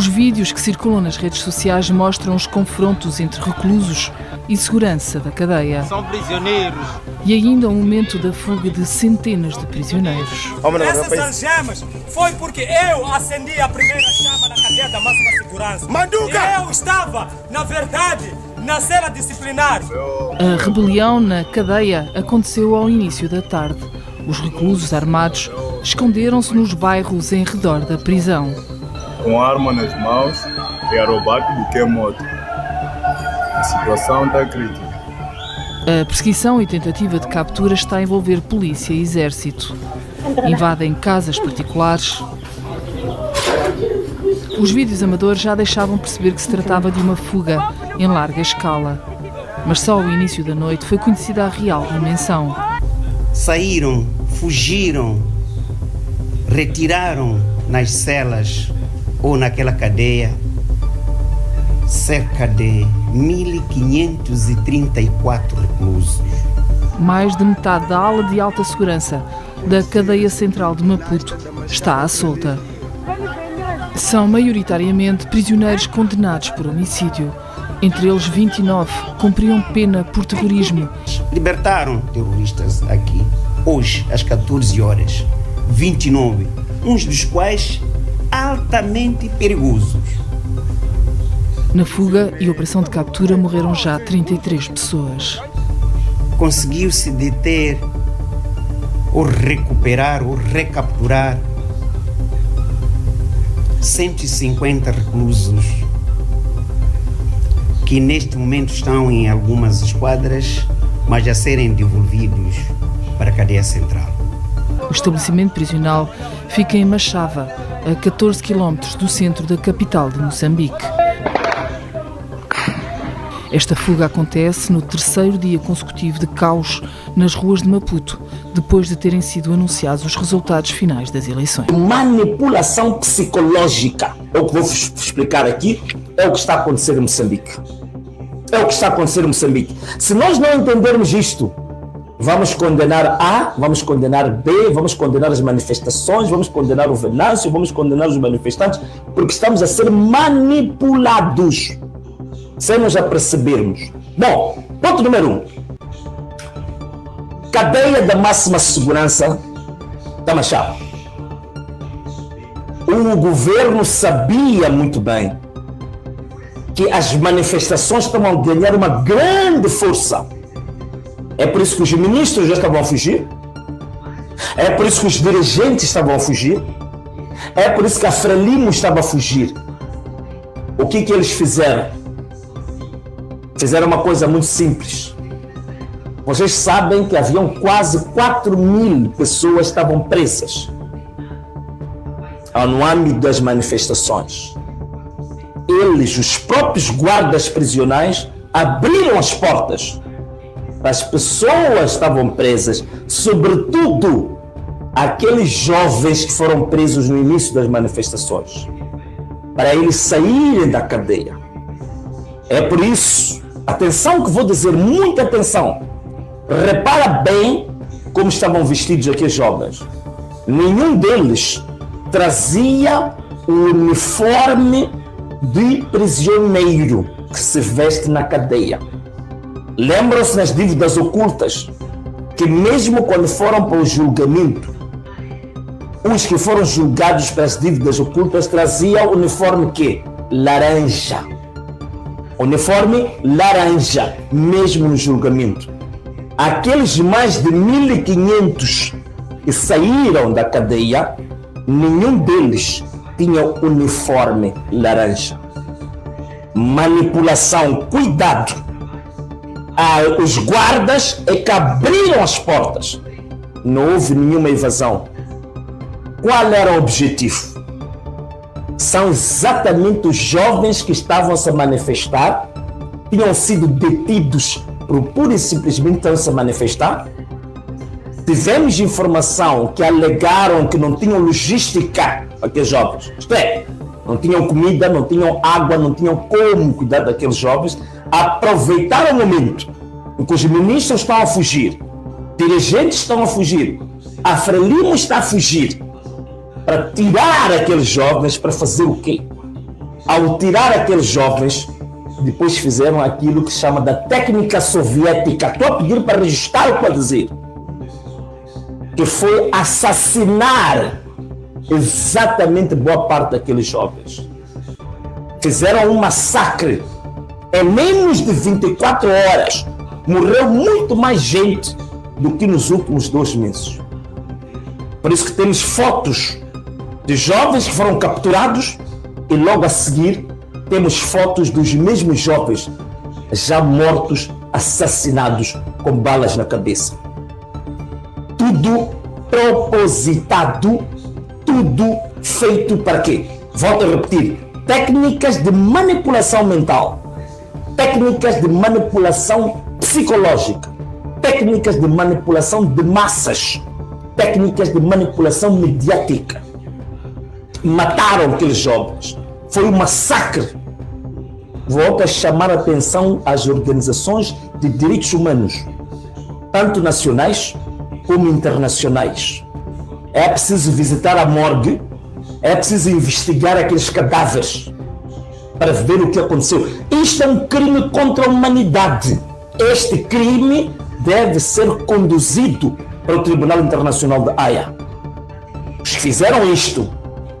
vídeos que circulam nas redes sociais mostram os confrontos entre reclusos e segurança da cadeia. São prisioneiros. E ainda o momento da fuga de centenas de prisioneiros. Essas algemas foi porque eu acendi a primeira chama na cadeia da máxima segurança. Manduca! E eu estava, na verdade, na cela disciplinar. A rebelião na cadeia aconteceu ao início da tarde. Os reclusos armados esconderam-se nos bairros em redor da prisão. Com arma nas mãos e a roubar do que é moto. A situação está crítica. A perseguição e tentativa de captura está a envolver polícia e exército. Invadem casas particulares. Os vídeos amadores já deixavam perceber que se tratava de uma fuga em larga escala. Mas só ao início da noite foi conhecida a real dimensão. Saíram, fugiram, retiraram nas celas ou naquela cadeia cerca de 1.534 reclusos. Mais de metade da ala de alta segurança da cadeia central de Maputo está à solta. São maioritariamente prisioneiros condenados por homicídio. Entre eles, 29 cumpriam pena por terrorismo. Libertaram terroristas aqui, hoje, às 14 horas. 29, uns dos quais altamente perigosos. Na fuga e operação de captura morreram já 33 pessoas. Conseguiu-se deter, ou recuperar, ou recapturar 150 reclusos que neste momento estão em algumas esquadras, mas a serem devolvidos para a cadeia central. O estabelecimento prisional fica em Machava, a 14 quilómetros do centro da capital de Moçambique. Esta fuga acontece no terceiro dia consecutivo de caos nas ruas de Maputo, depois de terem sido anunciados os resultados finais das eleições. Manipulação psicológica, é o que vou explicar aqui, é o que está a acontecer em Moçambique. É o que está a acontecer em Moçambique. Se nós não entendermos isto, vamos condenar A, vamos condenar B, vamos condenar as manifestações, vamos condenar o Venâncio, vamos condenar os manifestantes, porque estamos a ser manipulados, sem nos apercebermos. Bom, ponto número 1. Cadeia da máxima segurança da Machava. O governo sabia muito bem que as manifestações estavam a ganhar uma grande força. É por isso que os ministros já estavam a fugir. É por isso que os dirigentes estavam a fugir. É por isso que a Frelimo estava a fugir. O que eles fizeram? Fizeram uma coisa muito simples. Vocês sabem que haviam quase 4.000 pessoas que estavam presas no âmbito das manifestações. Eles, os próprios guardas prisionais, abriram as portas. As pessoas estavam presas, sobretudo aqueles jovens que foram presos no início das manifestações, para eles saírem da cadeia. É por isso, atenção que vou dizer, muita atenção. Repara bem como estavam vestidos aqueles jovens. Nenhum deles trazia o uniforme de prisioneiro que se veste na cadeia. Lembram-se nas dívidas ocultas que mesmo quando foram para o julgamento, os que foram julgados pelas dívidas ocultas traziam o uniforme que? Laranja. Uniforme laranja, mesmo no julgamento. Aqueles mais de 1.500 que saíram da cadeia, nenhum deles tinha uniforme laranja. Manipulação, cuidado. Os guardas é que abriram as portas. Não houve nenhuma evasão. Qual era o objetivo? São exatamente os jovens que estavam a se manifestar, tinham sido detidos por pura e simplesmente estão a se manifestar. Tivemos informação que alegaram que não tinham logística para aqueles jovens. Isto é, não tinham comida, não tinham água, não tinham como cuidar daqueles jovens. Aproveitaram o momento em que os ministros estão a fugir, dirigentes estão a fugir, a Frelimo está a fugir, para tirar aqueles jovens para fazer o quê? ao tirar aqueles jovens, depois fizeram aquilo que se chama da técnica soviética. Estou a pedir para registrar o que eu dizer. Que foi assassinar exatamente boa parte daqueles jovens. Fizeram um massacre. Em menos de 24 horas, morreu muito mais gente do que nos últimos 2 meses. Por isso que temos fotos de jovens que foram capturados e logo a seguir temos fotos dos mesmos jovens já mortos, assassinados com balas na cabeça. Tudo propositado, tudo feito para quê? Volto a repetir, técnicas de manipulação mental, técnicas de manipulação psicológica, técnicas de manipulação de massas, técnicas de manipulação mediática. Mataram aqueles jovens. Foi um massacre. Volto a chamar a atenção às organizações de direitos humanos, tanto nacionais como internacionais. É preciso visitar a morgue, é preciso investigar aqueles cadáveres para ver o que aconteceu. Isto é um crime contra a humanidade. Este crime deve ser conduzido para o Tribunal Internacional de Haia. Os que fizeram isto,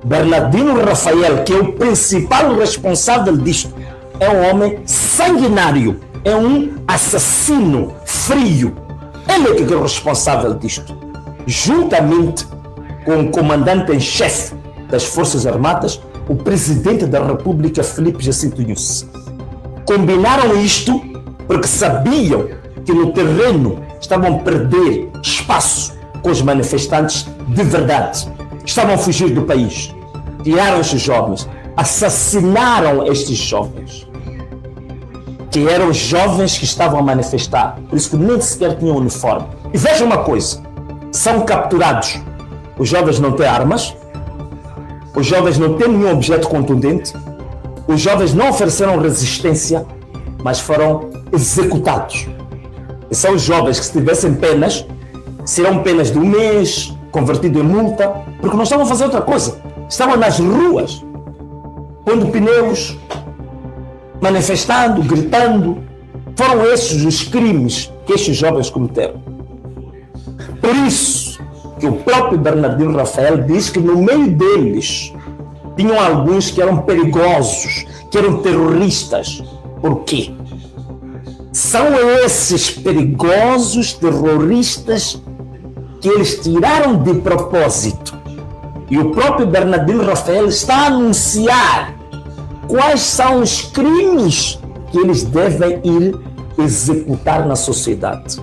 Bernardino Rafael, que é o principal responsável disto, é um homem sanguinário, é um assassino frio. Ele é que é o responsável disto, juntamente com o comandante em chefe das Forças Armadas, o presidente da República, Filipe Jacinto Nyusi. Combinaram isto porque sabiam que no terreno estavam a perder espaço com os manifestantes de verdade. Estavam a fugir do país. Tiraram estes jovens, assassinaram estes jovens, que eram jovens que estavam a manifestar, por isso que nem sequer tinham uniforme. E veja uma coisa, são capturados. Os jovens não têm armas, os jovens não têm nenhum objeto contundente, os jovens não ofereceram resistência, mas foram executados. E são os jovens que, se tivessem penas, serão penas de 1 mês, convertido em multa, porque não estavam a fazer outra coisa. Estavam nas ruas, pondo pneus, manifestando, gritando. Foram esses os crimes que estes jovens cometeram. Por isso que o próprio Bernardino Rafael diz que no meio deles tinham alguns que eram perigosos, que eram terroristas. Por quê? São esses perigosos terroristas que eles tiraram de propósito. E o próprio Bernardino Rafael está a anunciar quais são os crimes que eles devem ir executar na sociedade.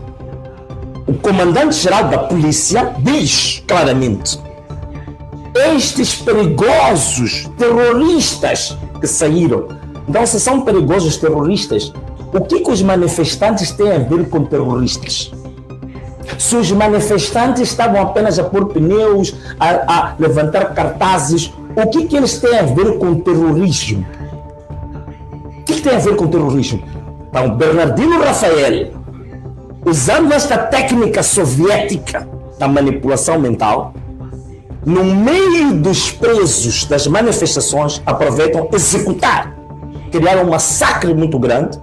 O comandante-geral da polícia diz claramente: estes perigosos terroristas que saíram. Então, se são perigosos terroristas, o que os manifestantes têm a ver com terroristas? Se os manifestantes estavam apenas a pôr pneus, a levantar cartazes, o que eles têm a ver com terrorismo? O que tem a ver com terrorismo? Então, Bernardino Rafael, usando esta técnica soviética da manipulação mental, no meio dos presos das manifestações, aproveitam executar, criaram um massacre muito grande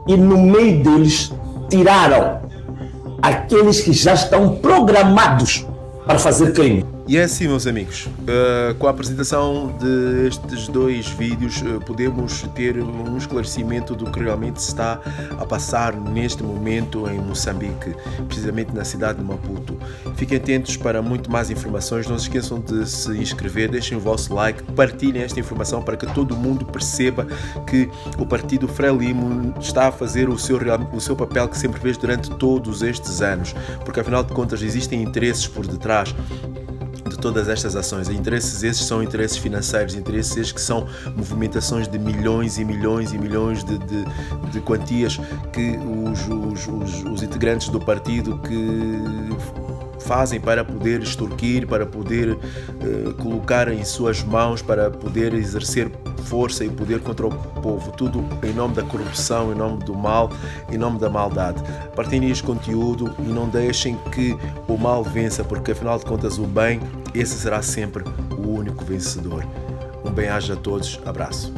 e no meio deles tiraram aqueles que já estão programados para fazer crime. E é assim, meus amigos, com a apresentação destes 2 vídeos, podemos ter um esclarecimento do que realmente se está a passar neste momento em Moçambique, precisamente na cidade de Maputo. Fiquem atentos para muito mais informações, não se esqueçam de se inscrever, deixem o vosso like, partilhem esta informação para que todo mundo perceba que o Partido Frelimo está a fazer o seu papel que sempre fez durante todos estes anos, porque afinal de contas existem interesses por detrás de todas estas ações. Interesses esses são interesses financeiros, interesses esses que são movimentações de milhões e milhões e milhões de quantias que os integrantes do partido que fazem para poder extorquir, para poder colocar em suas mãos, para poder exercer força e poder contra o povo, tudo em nome da corrupção, em nome do mal, em nome da maldade. Partilhem este conteúdo e não deixem que o mal vença, porque afinal de contas o bem, esse será sempre o único vencedor. Um bem-aja a todos. Abraço.